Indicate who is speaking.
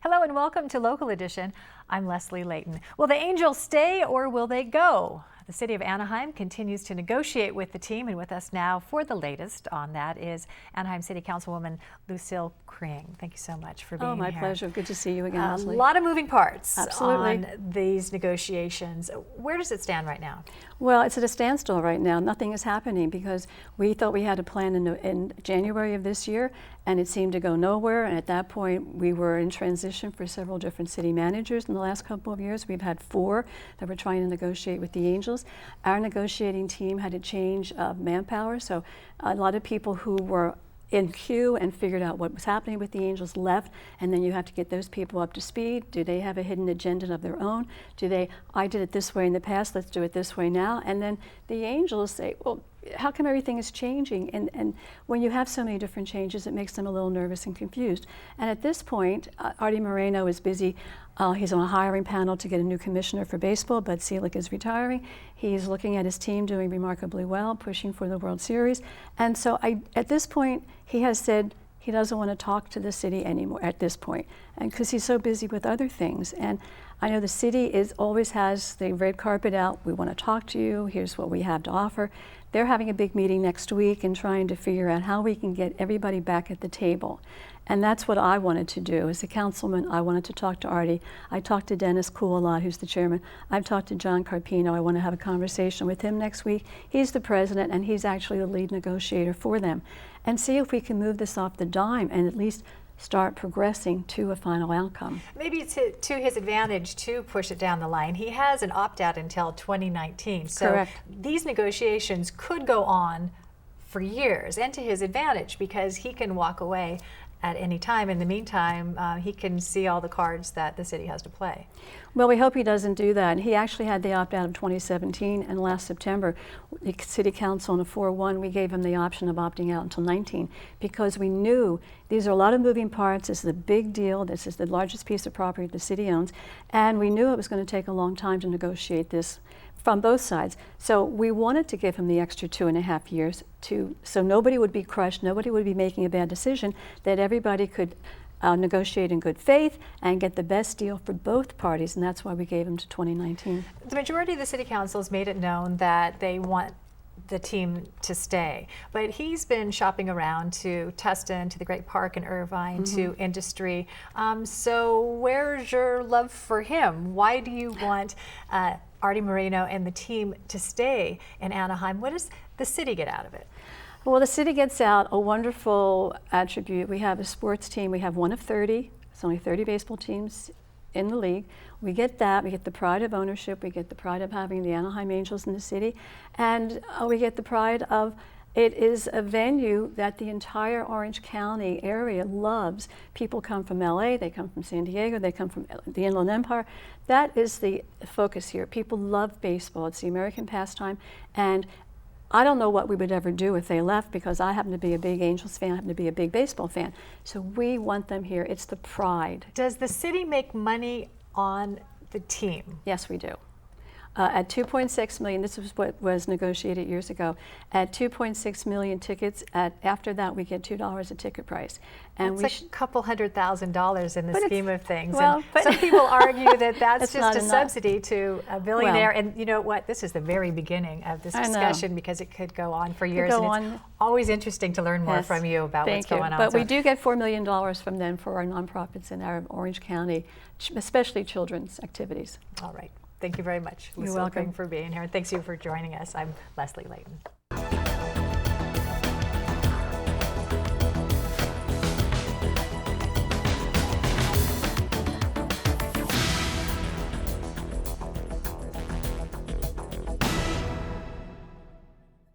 Speaker 1: Hello and welcome to Local Edition. I'm Leslie Layton. Will the Angels stay or will they go? The City of Anaheim continues to negotiate with the team, and with us now for the latest on that is Anaheim City Councilwoman Lucille Kring. Thank you so much for being here.
Speaker 2: Oh, my pleasure. Good to see you again, Leslie.
Speaker 1: A lot of moving parts
Speaker 2: Absolutely.
Speaker 1: on these negotiations. Where does it stand right now?
Speaker 2: Well, it's at a standstill right now. Nothing is happening because we thought we had a plan in January of this year, and it seemed to go nowhere. And at that point, we were in transition for several different city managers in the last couple of years. We've had 4 that were trying to negotiate with the Angels. Our negotiating team had a change of manpower, so a lot of people who were in queue and figured out what was happening with the Angels left, and then you have to get those people up to speed. Do they have a hidden agenda of their own? I did it this way in the past, let's do it this way now. And then the Angels say, well, how come everything is changing? And when you have so many different changes, it makes them a little nervous and confused. And at this point, Artie Moreno is busy. He's on a hiring panel to get a new commissioner for baseball. Bud Selig is retiring. He's looking at his team doing remarkably well, pushing for the World Series. And so at this point, he has said he doesn't want to talk to the city anymore at this point, and because he's so busy with other things. And I know the city always has the red carpet out. We want to talk to you. Here's what we have to offer. They're having a big meeting next week and trying to figure out how we can get everybody back at the table. And that's what I wanted to do. As a councilman, I wanted to talk to Artie. I talked to Dennis Kuhl a lot, who's the chairman. I've talked to John Carpino. I want to have a conversation with him next week. He's the president, and he's actually the lead negotiator for them. And see if we can move this off the dime and at least start progressing to a final outcome.
Speaker 1: Maybe to his advantage to push it down the line. He has an opt-out until 2019. So
Speaker 2: Correct.
Speaker 1: These negotiations could go on for years, and to his advantage because he can walk away at any time. In the meantime, he can see all the cards that the city has to play.
Speaker 2: Well, we hope he doesn't do that. He actually had the opt-out of 2017, and last September, the City Council in a 4-1, we gave him the option of opting out until 19 because we knew these are a lot of moving parts. This is a big deal. This is the largest piece of property the city owns, and we knew it was going to take a long time to negotiate this from both sides. So we wanted to give him the extra 2.5 years so nobody would be crushed, nobody would be making a bad decision, that everybody could negotiate in good faith and get the best deal for both parties, and that's why we gave him to 2019.
Speaker 1: The majority of the city council has made it known that they want the team to stay, but he's been shopping around to Tustin, to the Great Park in Irvine, to industry. So where's your love for him? Why do you want Artie Moreno and the team to stay in Anaheim? What does the city get out of it?
Speaker 2: Well, the city gets out a wonderful attribute. We have a sports team. We have one of 30. It's only 30 baseball teams in the league. We get that. We get the pride of ownership. We get the pride of having the Anaheim Angels in the city. And we get the pride of it is a venue that the entire Orange County area loves. People come from LA, they come from San Diego, they come from the Inland Empire. That is the focus here. People love baseball. It's the American pastime. And I don't know what we would ever do if they left because I happen to be a big Angels fan, I happen to be a big baseball fan. So we want them here. It's the pride.
Speaker 1: Does the city make money on the team?
Speaker 2: Yes, we do. At 2.6 million, this was what was negotiated years ago, at 2.6 million tickets, after that we get $2 a ticket price. And
Speaker 1: that's a couple $100,000 in the scheme of things.
Speaker 2: Well,
Speaker 1: and
Speaker 2: but
Speaker 1: some people argue that that's just a
Speaker 2: enough.
Speaker 1: subsidy to a billionaire. Well, and you know what? This is the very beginning of this discussion because it could go on for years. And it's always interesting to learn more from you about what's going on.
Speaker 2: But we do get $4 million from them for our nonprofits in our Orange County, especially children's activities.
Speaker 1: All right. Thank you very much,
Speaker 2: You're welcome.
Speaker 1: Kring, for being here. And thanks you for joining us. I'm Leslie Layton.